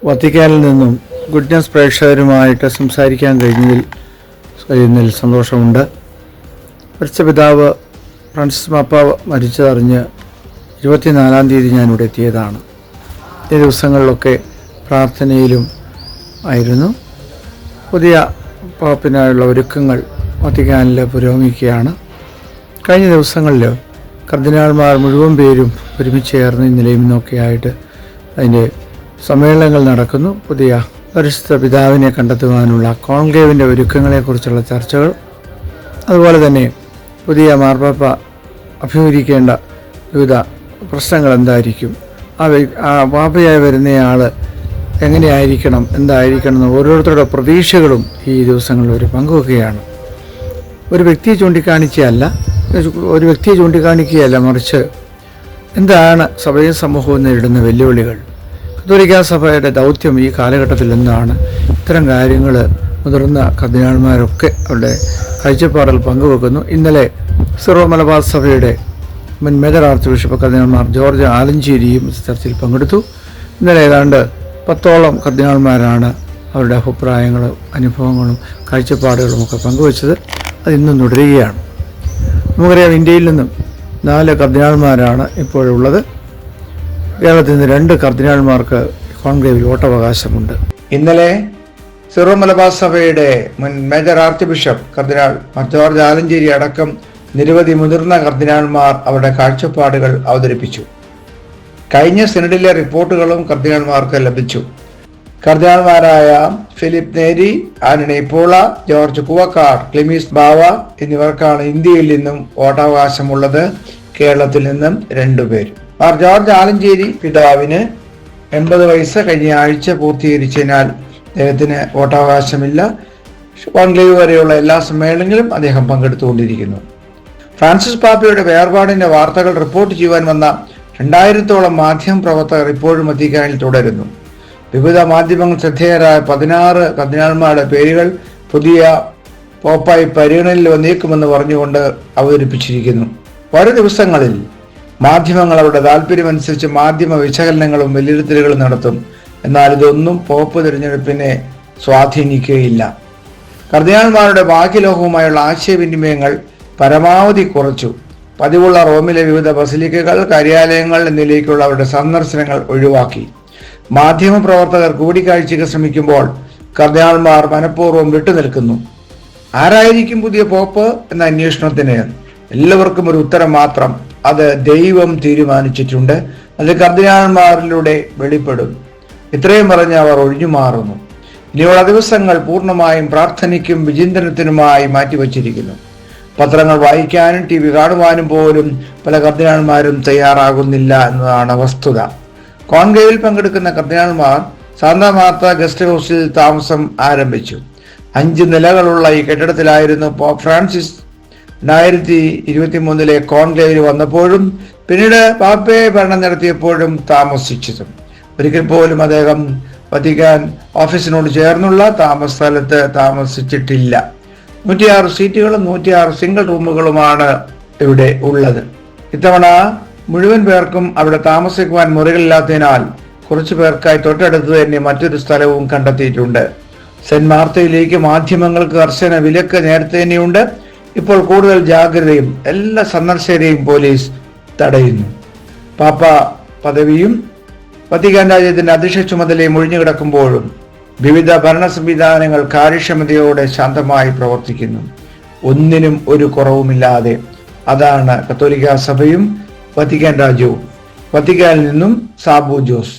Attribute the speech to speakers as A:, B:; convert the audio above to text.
A: വത്തിക്കാനിൽ നിന്നും good news പ്രേക്ഷകരുമായിട്ട് സംസാരിക്കാൻ കഴിയുന്നതിൽ സന്തോഷമുണ്ട്. പരിശുദ്ധ പിതാവ് ഫ്രാൻസിസ് മാപ്പാവ മരിച്ചതറിഞ്ഞ് 24-ാം തീയതി ഞാനിവിടെ എത്തിയതാണ്. ഈ ദിവസങ്ങളിലൊക്കെ പ്രാർത്ഥനയിലും ആയിരുന്നു. പുതിയ പാപ്പിനായുള്ള ഒരുക്കങ്ങൾ വത്തിക്കാനിൽ പുരോഗമിക്കുകയാണ്. കഴിഞ്ഞ ദിവസങ്ങളിൽ കർദിനാൾമാർ മുഴുവൻ പേരും ഒരുമിച്ച് ചേർന്ന് ഇന്നലെയും ഇന്നൊക്കെ ആയിട്ട് അതിൻ്റെ സമ്മേളനങ്ങൾ നടക്കുന്നു. പുതിയ പരിശുദ്ധ പിതാവിനെ കണ്ടെത്തുവാനുള്ള കോൺക്ലേവിൻ്റെ ഒരുക്കങ്ങളെക്കുറിച്ചുള്ള ചർച്ചകൾ, അതുപോലെ തന്നെ പുതിയ മാർപ്പാപ്പ അഭിമുഖീകരിക്കേണ്ട വിവിധ പ്രശ്നങ്ങൾ എന്തായിരിക്കും, ആ പാപ്പയായി വരുന്നയാൾ എങ്ങനെയായിരിക്കണം, എന്തായിരിക്കണം എന്ന് ഓരോരുത്തരുടെ പ്രതീക്ഷകളും ഈ ദിവസങ്ങളിൽ ഒരു പങ്കുവെക്കുകയാണ്. ഒരു വ്യക്തിയെ ചൂണ്ടിക്കാണിക്കുകയല്ല, മറിച്ച് എന്താണ് സഭയും സമൂഹവും നേരിടുന്ന വെല്ലുവിളികൾ, കത്തോലിക്കാ സഭയുടെ ദൗത്യം ഈ കാലഘട്ടത്തിൽ എന്താണ്, ഇത്തരം കാര്യങ്ങൾ മുതിർന്ന കർദിനാൾമാരൊക്കെ അവരുടെ കാഴ്ചപ്പാടിൽ പങ്കുവെക്കുന്നു. ഇന്നലെ സിറോ മലബാർ സഭയുടെ മുൻ മേജർ ആർച്ച് ബിഷപ്പ് കർദിനാൾമാർ ജോർജ് ആലഞ്ചേരിയും ചർച്ചയിൽ പങ്കെടുത്തു. ഇന്നലെ ഏതാണ്ട് 10ഓളം കർദിനാൾമാരാണ് അവരുടെ അഭിപ്രായങ്ങളും അനുഭവങ്ങളും കാഴ്ചപ്പാടുകളും ഒക്കെ പങ്കുവച്ചത്. അത് ഇന്നും തുടരുകയാണ്. നമുക്കറിയാം, ഇന്ത്യയിൽ നിന്നും 4 കർദിനാൾമാരാണ് ഇപ്പോഴുള്ളത്. കേരളത്തിൽ നിന്ന് 2 കർദിനാൾമാർക്ക് കോൺക്ലേവിൽ വോട്ടവകാശമുണ്ട്. ഇന്നലെ സിറോ മലബാർ സഭയുടെ മുൻ മേജർ ആർച്ച് ബിഷപ്പ് കർദിനാൾ ജോർജ് ആലഞ്ചേരി അടക്കം നിരവധി മുതിർന്ന കർദിനാൾമാർ അവരുടെ കാഴ്ചപ്പാടുകൾ അവതരിപ്പിച്ചു. കഴിഞ്ഞ സിനഡിലെ റിപ്പോർട്ടുകളും കർദിനാൾമാർക്ക് ലഭിച്ചു. കർദിനാൾമാരായ ഫിലിപ്പ് നേരി, ആന്റണി പോള, ജോർജ് കുവക്കാട്, ക്ലിമീസ് ബാവ എന്നിവർക്കാണ് ഇന്ത്യയിൽ നിന്നും വോട്ടവകാശമുള്ളത്. കേരളത്തിൽ നിന്നും 2 പേർ. മാർ ജോർജ് ആലഞ്ചേരി പിതാവിന് 80 വയസ്സ് കഴിഞ്ഞ ആഴ്ച പൂർത്തീകരിച്ചതിനാൽ അദ്ദേഹത്തിന് വോട്ടവകാശമില്ല. കോൺക്ലേവ് വരെയുള്ള എല്ലാ സമ്മേളനങ്ങളിലും അദ്ദേഹം പങ്കെടുത്തുകൊണ്ടിരിക്കുന്നു. ഫ്രാൻസിസ് പാപ്പയുടെ വേർപാടിന്റെ വാർത്തകൾ റിപ്പോർട്ട് ചെയ്യുവാൻ വന്ന 2000ഓളം മാധ്യമ പ്രവർത്തകർ ഇപ്പോഴും വത്തിക്കാനിൽ തുടരുന്നു. വിവിധ മാധ്യമങ്ങൾ ശ്രദ്ധേയരായ 16 കർദിനാൾമാരുടെ പേരുകൾ പുതിയ പോപ്പായി പരിഗണനയിൽ വന്നേക്കുമെന്ന് പറഞ്ഞുകൊണ്ട് അവതരിപ്പിച്ചിരിക്കുന്നു. വരും ദിവസങ്ങളിൽ മാധ്യമങ്ങൾ അവരുടെ താല്പര്യമനുസരിച്ച് മാധ്യമ വിശകലനങ്ങളും വിലയിരുത്തലുകളും നടത്തും. എന്നാൽ ഇതൊന്നും പോപ്പ് തിരഞ്ഞെടുപ്പിനെ സ്വാധീനിക്കുകയില്ല. കർദിനാൾമാരുടെ ബാഹ്യലോകവുമായുള്ള ആശയവിനിമയങ്ങൾ പരമാവധി കുറച്ചു. പതിവുള്ള റോമിലെ വിവിധ ബസിലിക്കകൾ, കാര്യാലയങ്ങൾ എന്നിവയിലേക്കുള്ള അവരുടെ സന്ദർശനങ്ങൾ ഒഴിവാക്കി. മാധ്യമപ്രവർത്തകർ കൂടിക്കാഴ്ചയ്ക്ക് ശ്രമിക്കുമ്പോൾ കർദിനാൾമാർ മനഃപൂർവ്വം വിട്ടുനിൽക്കുന്നു. ആരായിരിക്കും പുതിയ പോപ്പ് എന്ന അന്വേഷണത്തിന് എല്ലാവർക്കും ഒരു ഉത്തരം മാത്രം: അത് ദൈവം തീരുമാനിച്ചിട്ടുണ്ട്. അത് കർദിനാൾമാരിലൂടെ വെളിപ്പെടും. ഇത്രയും പറഞ്ഞ് അവർ ഒഴിഞ്ഞു മാറുന്നു. ഇനിയുള്ള ദിവസങ്ങൾ പൂർണ്ണമായും പ്രാർത്ഥനയ്ക്കും വിചിന്തനത്തിനുമായി മാറ്റിവച്ചിരിക്കുന്നു. പത്രങ്ങൾ വായിക്കാനും TV കാണുവാനും പോലും പല കർദിനാൾമാരും തയ്യാറാകുന്നില്ല എന്നതാണ് വസ്തുത. കോൺക്ലേവിൽ പങ്കെടുക്കുന്ന കർദിനാൾമാർ സാന്താ മാർത്ത ഗസ്റ്റ് ഹൗസിൽ താമസം ആരംഭിച്ചു. 5 നിലകളുള്ള ഈ കെട്ടിടത്തിലായിരുന്നു പോപ്പ് ഫ്രാൻസിസ് 2023 കോൺക്ലേവിൽ വന്നപ്പോഴും പിന്നീട് പാപ്പയെ ഭരണം നടത്തിയപ്പോഴും താമസിച്ചതും. ഒരിക്കൽ പോലും അദ്ദേഹം വത്തിക്കാൻ ഓഫീസിനോട് ചേർന്നുള്ള താമസ സ്ഥലത്ത് താമസിച്ചിട്ടില്ല. 106 സീറ്റുകളും 106 സിംഗിൾ റൂമുകളുമാണ് ഇവിടെ ഉള്ളത്. ഇത്തവണ മുഴുവൻ പേർക്കും അവിടെ താമസിക്കുവാൻ മുറികളില്ലാത്തതിനാൽ കുറച്ചു പേർക്കായി തൊട്ടടുത്ത് തന്നെ മറ്റൊരു സ്ഥലവും കണ്ടെത്തിയിട്ടുണ്ട്. സെന്റ് മാർത്തയിലേക്ക് മാധ്യമങ്ങൾക്ക് കർശന വിലക്ക് നേരത്തെ തന്നെയുണ്ട്. ഇപ്പോൾ കൂടുതൽ ജാഗ്രതയും എല്ലാ സന്ദർശകരെയും പോലീസ് തടയുന്നു. പാപ്പ പദവിയും വത്തിക്കാൻ രാജ്യത്തിന്റെ അധ്യക്ഷ ചുമതലയും ഒഴിഞ്ഞുകിടക്കുമ്പോഴും വിവിധ ഭരണ സംവിധാനങ്ങൾ കാര്യക്ഷമതയോടെ ശാന്തമായി പ്രവർത്തിക്കുന്നു, ഒന്നിനും ഒരു കുറവുമില്ലാതെ. അതാണ് കത്തോലിക്കാ സഭയും വത്തിക്കാൻ രാജ്യവും. വത്തിക്കാനിൽ നിന്നും സാബു ജോസ്.